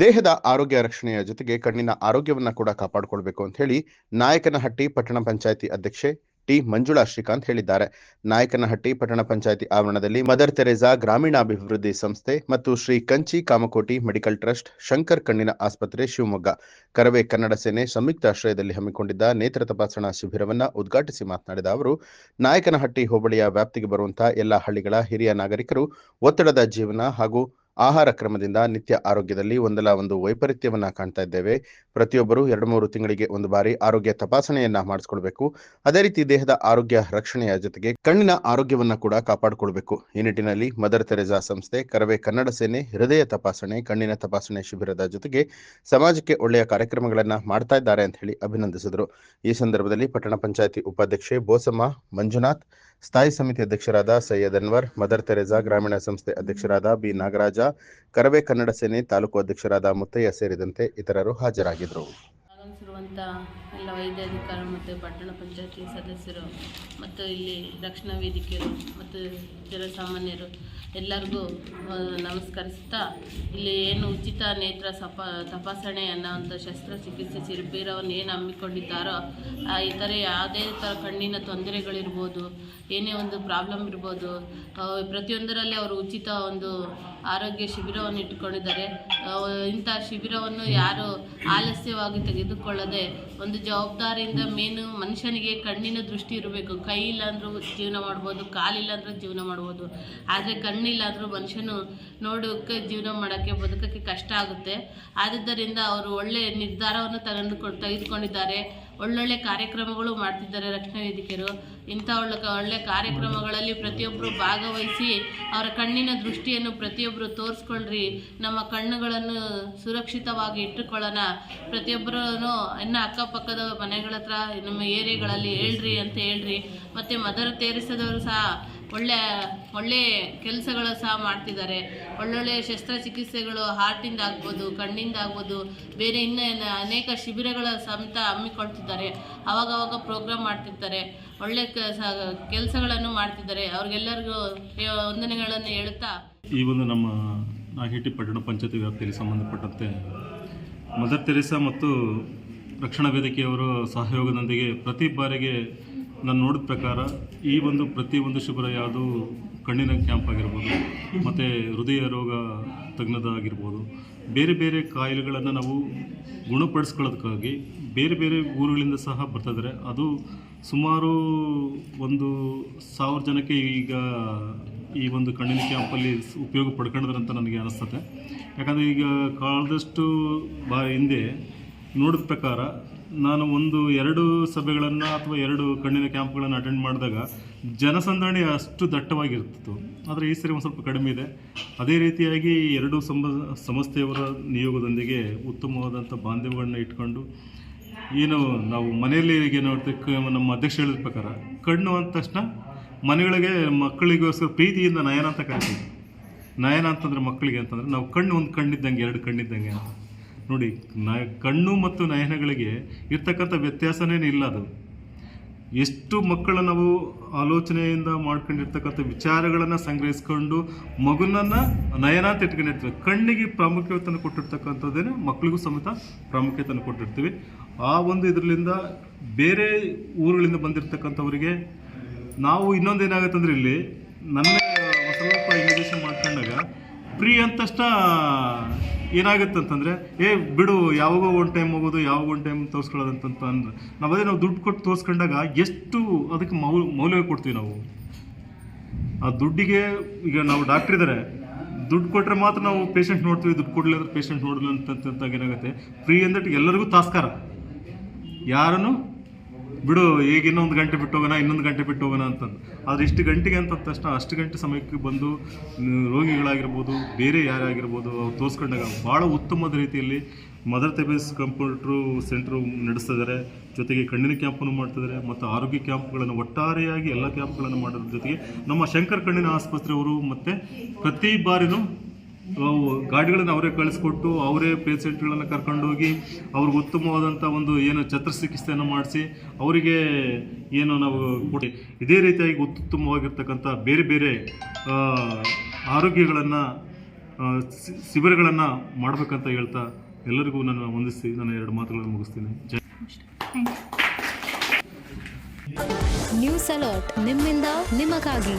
ದೇಹದ ಆರೋಗ್ಯ ರಕ್ಷಣೆಯ ಜೊತೆಗೆ ಕಣ್ಣಿನ ಆರೋಗ್ಯವನ್ನ ಕೂಡ ಕಾಪಾಡಿಕೊಳ್ಬೇಕು ಅಂತ ಹೇಳಿ ನಾಯಕನಹಟ್ಟಿ ಪಟ್ಟಣ ಪಂಚಾಯಿತಿ ಅಧ್ಯಕ್ಷೆ ಟಿ ಮಂಜುಳಾ ಶ್ರೀಕಾಂತ್ ಹೇಳಿದ್ದಾರೆ. ನಾಯಕನಹಟ್ಟಿ ಪಟ್ಟಣ ಪಂಚಾಯಿತಿ ಆವರಣದಲ್ಲಿ ಮದರ್ ತೆರೇಸಾ ಗ್ರಾಮೀಣಾಭಿವೃದ್ಧಿ ಸಂಸ್ಥೆ ಮತ್ತು ಶ್ರೀ ಕಂಚಿ ಕಾಮಕೋಟಿ ಮೆಡಿಕಲ್ ಟ್ರಸ್ಟ್, ಶಂಕರ್ ಕಣ್ಣಿನ ಆಸ್ಪತ್ರೆ ಶಿವಮೊಗ್ಗ, ಕರವೇ ಕನ್ನಡ ಸೇನೆ ಸಂಯುಕ್ತ ಆಶ್ರಯದಲ್ಲಿ ಹಮ್ಮಿಕೊಂಡಿದ್ದ ನೇತ್ರ ತಪಾಸಣಾ ಶಿಬಿರವನ್ನ ಉದ್ಘಾಟಿಸಿ ಮಾತನಾಡಿದ ಅವರು, ನಾಯಕನಹಟ್ಟಿ ಹೋಬಳಿಯ ವ್ಯಾಪ್ತಿಗೆ ಬರುವಂತಹ ಎಲ್ಲ ಹಳ್ಳಿಗಳ ಹಿರಿಯ ನಾಗರಿಕರು ಒತ್ತಡದ ಜೀವನ ಹಾಗೂ ಆಹಾರ ಕ್ರಮದಿಂದ ನಿತ್ಯ ಆರೋಗ್ಯದಲ್ಲಿ ಒಂದಲ್ಲ ಒಂದು ವೈಪರೀತ್ಯವನ್ನ ಕಾಣ್ತಾ ಇದ್ದೇವೆ. ಪ್ರತಿಯೊಬ್ಬರು 2-3 ತಿಂಗಳಿಗೆ ಒಂದು ಬಾರಿ ಆರೋಗ್ಯ ತಪಾಸಣೆಯನ್ನ ಮಾಡಿಸ್ಕೊಳ್ಬೇಕು. ಅದೇ ರೀತಿ ದೇಹದ ಆರೋಗ್ಯ ರಕ್ಷಣೆಯ ಜೊತೆಗೆ ಕಣ್ಣಿನ ಆರೋಗ್ಯವನ್ನ ಕೂಡ ಕಾಪಾಡಿಕೊಳ್ಬೇಕು. ಈ ನಿಟ್ಟಿನಲ್ಲಿ ಮದರ್ ತೆರೇಸಾ ಸಂಸ್ಥೆ, ಕರವೇ ಕನ್ನಡ ಸೇನೆ ಹೃದಯ ತಪಾಸಣೆ, ಕಣ್ಣಿನ ತಪಾಸಣೆ ಶಿಬಿರದ ಜೊತೆಗೆ ಸಮಾಜಕ್ಕೆ ಒಳ್ಳೆಯ ಕಾರ್ಯಕ್ರಮಗಳನ್ನ ಮಾಡ್ತಾ ಇದ್ದಾರೆ ಅಂತ ಹೇಳಿ ಅಭಿನಂದಿಸಿದರು. ಈ ಸಂದರ್ಭದಲ್ಲಿ ಪಟ್ಟಣ ಪಂಚಾಯಿತಿ ಉಪಾಧ್ಯಕ್ಷೆ ಬೋಸಮ್ಮ ಮಂಜುನಾಥ್, ಸ್ಥಾಯಿ ಸಮಿತಿ ಅಧ್ಯಕ್ಷರಾದ ಸೈಯದ್ ಅನ್ವರ್, ಮದರ್ ತೆರೇಸಾ ಗ್ರಾಮೀಣ ಸಂಸ್ಥೆ ಅಧ್ಯಕ್ಷರಾದ ಬಿ ನಾಗರಾಜ, ಕರವೇ ಕನ್ನಡ ಸೇನೆ ತಾಲೂಕು ಅಧ್ಯಕ್ಷರಾದ ಮುತ್ತಯ್ಯ ಸೇರಿದಂತೆ ಇತರರು ಹಾಜರಾಗಿದ್ದರು. ಆಗಮಿಸಿರುವಂಥ ಎಲ್ಲ ವೈದ್ಯಾಧಿಕಾರಿ ಮತ್ತು ಪಟ್ಟಣ ಪಂಚಾಯತಿ ಸದಸ್ಯರು ಮತ್ತು ಇಲ್ಲಿ ರಕ್ಷಣಾ ವೇದಿಕೆಯರು ಮತ್ತು ಜನಸಾಮಾನ್ಯರು ಎಲ್ಲರಿಗೂ ನಮಸ್ಕರಿಸುತ್ತಾ, ಇಲ್ಲಿ ಏನು ಉಚಿತ ನೇತ್ರ ತಪಾಸಣೆ ಅನ್ನೋವಂಥ ಶಸ್ತ್ರಚಿಕಿತ್ಸೆ ಶಿಬಿರವನ್ನು ಏನು ಹಮ್ಮಿಕೊಂಡಿದ್ದಾರೋ, ಇತರೆ ಯಾವುದೇ ಥರ ಕಣ್ಣಿನ ತೊಂದರೆಗಳಿರ್ಬೋದು, ಏನೇ ಒಂದು ಪ್ರಾಬ್ಲಮ್ ಇರ್ಬೋದು, ಪ್ರತಿಯೊಂದರಲ್ಲಿ ಅವರು ಉಚಿತ ಒಂದು ಆರೋಗ್ಯ ಶಿಬಿರವನ್ನು ಇಟ್ಟುಕೊಂಡಿದ್ದಾರೆ. ಇಂಥ ಶಿಬಿರವನ್ನು ಯಾರು ಆಲಸ್ಯವಾಗಿ ತೆಗೆದುಕೊಳ್ಳದೆ ಒಂದು ಜವಾಬ್ದಾರಿಯಿಂದ, ಮೇನು ಮನುಷ್ಯನಿಗೆ ಕಣ್ಣಿನ ದೃಷ್ಟಿ ಇರಬೇಕು. ಕೈ ಇಲ್ಲಾಂದ್ರೂ ಜೀವನ ಮಾಡ್ಬೋದು, ಕಾಲಿಲ್ಲ ಅಂದ್ರೂ ಜೀವನ ಮಾಡ್ಬೋದು, ಆದರೆ ಕಣ್ಣಿಲ್ಲ ಅಂದರೂ ಮನುಷ್ಯನು ನೋಡೋಕ್ಕೆ ಜೀವನ ಮಾಡೋಕ್ಕೆ ಬದುಕೋಕ್ಕೆ ಕಷ್ಟ ಆಗುತ್ತೆ. ಆದ್ದರಿಂದ ಅವರು ಒಳ್ಳೆಯ ನಿರ್ಧಾರವನ್ನು ತೆಗೆದುಕೊಂಡಿದ್ದಾರೆ. ಒಳ್ಳೊಳ್ಳೆ ಕಾರ್ಯಕ್ರಮಗಳು ಮಾಡ್ತಿದ್ದಾರೆ ರಕ್ಷಣಾ ವೇದಿಕೆಯರು. ಇಂಥ ಒಳ್ಳೆ ಕಾರ್ಯಕ್ರಮಗಳಲ್ಲಿ ಪ್ರತಿಯೊಬ್ಬರು ಭಾಗವಹಿಸಿ ಅವರ ಕಣ್ಣಿನ ದೃಷ್ಟಿಯನ್ನು ಪ್ರತಿಯೊಬ್ಬರು ತೋರಿಸ್ಕೊಳ್ರಿ. ನಮ್ಮ ಕಣ್ಣುಗಳನ್ನು ಸುರಕ್ಷಿತವಾಗಿ ಇಟ್ಟುಕೊಳ್ಳೋಣ. ಪ್ರತಿಯೊಬ್ಬರೂ ಇನ್ನು ಅಕ್ಕಪಕ್ಕದ ಮನೆಗಳ ಹತ್ರ, ನಮ್ಮ ಏರಿಯಾಗಳಲ್ಲಿ ಹೇಳ್ರಿ ಅಂತ ಹೇಳ್ರಿ. ಮತ್ತು ಮದರ್ ತೆರೇಸಾದವರು ಸಹ ಒಳ್ಳೆ ಕೆಲಸಗಳು ಸಹ ಮಾಡ್ತಿದ್ದಾರೆ. ಒಳ್ಳೊಳ್ಳೆ ಶಸ್ತ್ರಚಿಕಿತ್ಸೆಗಳು ಹಾರ್ಟಿಂದ ಆಗ್ಬೋದು, ಕಣ್ಣಿಂದ ಆಗ್ಬೋದು, ಬೇರೆ ಇನ್ನೂ ಅನೇಕ ಶಿಬಿರಗಳ ಸಮೇತ ಹಮ್ಮಿಕೊಳ್ತಿದ್ದಾರೆ. ಅವಾಗವಾಗ ಪ್ರೋಗ್ರಾಮ್ ಮಾಡ್ತಿರ್ತಾರೆ, ಒಳ್ಳೆ ಕೆಲಸಗಳನ್ನು ಮಾಡ್ತಿದ್ದಾರೆ. ಅವ್ರಿಗೆಲ್ಲರಿಗೂ ವಂದನೆಗಳನ್ನು ಹೇಳುತ್ತಾ, ಈ ಒಂದು ನಮ್ಮ ನಾಯಕನಹಟ್ಟಿ ಪಟ್ಟಣ ಪಂಚಾಯತಿ ವ್ಯಾಪ್ತಿಯಲ್ಲಿ ಸಂಬಂಧಪಟ್ಟಂತೆ ಮದರ್ ತೆರೇಸಾ ಮತ್ತು ರಕ್ಷಣಾ ವೇದಿಕೆಯವರು ಸಹಯೋಗದೊಂದಿಗೆ ಪ್ರತಿ ಬಾರಿಗೆ ನಾನು ನೋಡಿದ ಪ್ರಕಾರ ಈ ಒಂದು ಪ್ರತಿಯೊಂದು ಶಿಬಿರ ಯಾವುದು ಕಣ್ಣಿನ ಕ್ಯಾಂಪ್ ಆಗಿರ್ಬೋದು, ಮತ್ತು ಹೃದಯ ರೋಗ ತಜ್ಞದಾಗಿರ್ಬೋದು, ಬೇರೆ ಬೇರೆ ಕಾಯಿಲೆಗಳನ್ನು ನಾವು ಗುಣಪಡಿಸ್ಕೊಳ್ಳೋದಕ್ಕಾಗಿ ಬೇರೆ ಬೇರೆ ಊರುಗಳಿಂದ ಸಹ ಬರ್ತಾಯಿದ್ದಾರೆ. ಅದು ಸುಮಾರು 1,000 ಜನಕ್ಕೆ ಈಗ ಈ ಒಂದು ಕಣ್ಣಿನ ಕ್ಯಾಂಪಲ್ಲಿ ಉಪಯೋಗ ಪಡ್ಕೊಂಡಿದ್ದಾರೆ ಅಂತ ನನಗೆ ಅನಿಸ್ತದೆ. ಯಾಕಂದರೆ ಈಗ ಕಾಲದಷ್ಟು ಹಿಂದೆ ನೋಡಿದ ಪ್ರಕಾರ ನಾನು 1-2 ಸಭೆಗಳನ್ನು ಅಥವಾ 2 ಕಣ್ಣಿನ ಕ್ಯಾಂಪ್ಗಳನ್ನು ಅಟೆಂಡ್ ಮಾಡಿದಾಗ ಜನಸಂದಣಿ ಅಷ್ಟು ದಟ್ಟವಾಗಿರ್ತಿತ್ತು. ಆದರೆ ಈ ಸರಿ ಒಂದು ಸ್ವಲ್ಪ ಕಡಿಮೆ ಇದೆ. ಅದೇ ರೀತಿಯಾಗಿ 2 ಸಂಸ್ಥೆಯವರ ನಿಯೋಗದೊಂದಿಗೆ ಉತ್ತಮವಾದಂಥ ಬಾಂಧವ್ಯಗಳನ್ನ ಇಟ್ಕೊಂಡು, ಏನು ನಾವು ಮನೆಯಲ್ಲಿ ಈಗ ನೋಡ್ತೀವಿ, ನಮ್ಮ ಅಧ್ಯಕ್ಷ ಹೇಳಿದ ಪ್ರಕಾರ ಕಣ್ಣು ಅಂದ ತಕ್ಷಣ ಮನೆಗಳಿಗೆ ಮಕ್ಕಳಿಗೋಸ್ಕರ ಪ್ರೀತಿಯಿಂದ ನಯನ ಅಂತ ಕರಿತೀವಿ. ನಯನ ಅಂತಂದರೆ ಮಕ್ಕಳಿಗೆ ಅಂತಂದರೆ ನಾವು ಕಣ್ಣು ಒಂದು ಕಣ್ಣಿದ್ದಂಗೆ, 2 ಕಣ್ಣಿದ್ದಂಗೆ ಅಂತ ನೋಡಿ. ಕಣ್ಣು ಮತ್ತು ನಯನಗಳಿಗೆ ಇರ್ತಕ್ಕಂಥ ವ್ಯತ್ಯಾಸನೇ ಇಲ್ಲ. ಅದು ಎಷ್ಟು ಮಕ್ಕಳ ನಾವು ಆಲೋಚನೆಯಿಂದ ಮಾಡ್ಕೊಂಡಿರ್ತಕ್ಕಂಥ ವಿಚಾರಗಳನ್ನು ಸಂಗ್ರಹಿಸ್ಕೊಂಡು ಮಗುನನ್ನು ನಯನ ಅಂತ ಇಟ್ಕೊಂಡಿರ್ತೀವಿ. ಕಣ್ಣಿಗೆ ಪ್ರಾಮುಖ್ಯತೆಯನ್ನು ಕೊಟ್ಟಿರ್ತಕ್ಕಂಥದ್ದೇನೆ ಮಕ್ಕಳಿಗೂ ಸಮೇತ ಪ್ರಾಮುಖ್ಯತೆಯನ್ನು ಕೊಟ್ಟಿರ್ತೀವಿ. ಆ ಒಂದು ಇದರಿಂದ ಬೇರೆ ಊರುಗಳಿಂದ ಬಂದಿರತಕ್ಕಂಥವರಿಗೆ ನಾವು ಇನ್ನೊಂದೇನಾಗುತ್ತಂದ್ರೆ, ಇಲ್ಲಿ ನನ್ನ ಸ್ವಲ್ಪ ಇನ್ವಿಟೇಷನ್ ಮಾಡ್ಕೊಂಡಾಗ ಫ್ರೀ ಅಂತಷ್ಟ ಏನಾಗುತ್ತೆ ಅಂತಂದರೆ, ಬಿಡು ಯಾವಾಗೋ ಒಂದು ಟೈಮ್ ಹೋಗೋದು, ಯಾವಾಗ ಒಂದು ಟೈಮ್ ತೋರಿಸ್ಕೊಳ್ಳೋದಂತ ಅಂದ್ರೆ ನಾವು ದುಡ್ಡು ಕೊಟ್ಟು ತೋರಿಸ್ಕೊಂಡಾಗ ಎಷ್ಟು ಅದಕ್ಕೆ ಮೌಲ್ಯ ಕೊಡ್ತೀವಿ ನಾವು. ಆ ದುಡ್ಡಿಗೆ ಈಗ ನಾವು ಡಾಕ್ಟ್ರ್ ಇದ್ದಾರೆ, ದುಡ್ಡು ಕೊಟ್ಟರೆ ಮಾತ್ರ ನಾವು ಪೇಷಂಟ್ ನೋಡ್ತೀವಿ, ದುಡ್ಡು ಕೊಡಲಿಲ್ಲ ಅಂದ್ರೆ ಪೇಷಂಟ್ ನೋಡಲಿಲ್ಲ ಅಂತಂತಾಗ ಏನಾಗುತ್ತೆ, ಫ್ರೀ ಅಂದಟ್ಟು ಎಲ್ಲರಿಗೂ ತಾಸ್ಕಾರ. ಯಾರನ್ನು ಬಿಡು, ಈಗ ಇನ್ನೊಂದು ಗಂಟೆ ಬಿಟ್ಟು ಹೋಗೋಣ, ಇನ್ನೊಂದು ಗಂಟೆ ಬಿಟ್ಟು ಹೋಗೋಣ ಅಂತಂದು. ಆದರೆ ಇಷ್ಟು ಗಂಟೆಗೆ ಅಂತ ತಕ್ಷಣ ಅಷ್ಟು ಗಂಟೆ ಸಮಯಕ್ಕೆ ಬಂದು ರೋಗಿಗಳಾಗಿರ್ಬೋದು, ಬೇರೆ ಯಾರೇ ಆಗಿರ್ಬೋದು, ಅವ್ರು ತೋರಿಸ್ಕೊಂಡಾಗ ಭಾಳ ಉತ್ತಮವಾದ ರೀತಿಯಲ್ಲಿ ಮದರ್ ತೆರೇಸಾ ಕಂಪ್ಯೂಟ್ರು ಸೆಂಟ್ರು ನಡೆಸ್ತಿದ್ದಾರೆ. ಜೊತೆಗೆ ಕಣ್ಣಿನ ಕ್ಯಾಂಪನ್ನು ಮಾಡ್ತಿದ್ದಾರೆ ಮತ್ತು ಆರೋಗ್ಯ ಕ್ಯಾಂಪ್ಗಳನ್ನು ಒಟ್ಟಾರೆಯಾಗಿ ಎಲ್ಲ ಕ್ಯಾಂಪ್ಗಳನ್ನು ಮಾಡೋದ್ರ ಜೊತೆಗೆ ನಮ್ಮ ಶಂಕರ್ ಕಣ್ಣಿನ ಆಸ್ಪತ್ರೆಯವರು ಮತ್ತು ಪ್ರತಿ ಬಾರಿನೂ ಗಾಡಿಗಳನ್ನು ಅವರೇ ಕಳಿಸ್ಕೊಟ್ಟು ಅವರೇ ಪೇಷೆಂಟ್ಗಳನ್ನು ಕರ್ಕೊಂಡೋಗಿ ಅವ್ರಿಗೆ ಉತ್ತಮವಾದಂಥ ಒಂದು ಏನು ಶಸ್ತ್ರಚಿಕಿತ್ಸೆಯನ್ನು ಮಾಡಿಸಿ ಅವರಿಗೆ ಏನು ನಾವು ಕೊಡಿ. ಇದೇ ರೀತಿಯಾಗಿ ಉತ್ತಮವಾಗಿರ್ತಕ್ಕಂಥ ಬೇರೆ ಬೇರೆ ಆರೋಗ್ಯಗಳನ್ನು ಶಿಬಿರಗಳನ್ನು ಮಾಡಬೇಕಂತ ಹೇಳ್ತಾ ಎಲ್ಲರಿಗೂ ನಾನು ವಂದಿಸಿ ನನ್ನ 2 ಮಾತುಗಳನ್ನು ಮುಗಿಸ್ತೀನಿ. ನ್ಯೂಸ್ ಅಲರ್ಟ್ ನಿಮ್ಮಿಂದ ನಿಮಗಾಗಿ.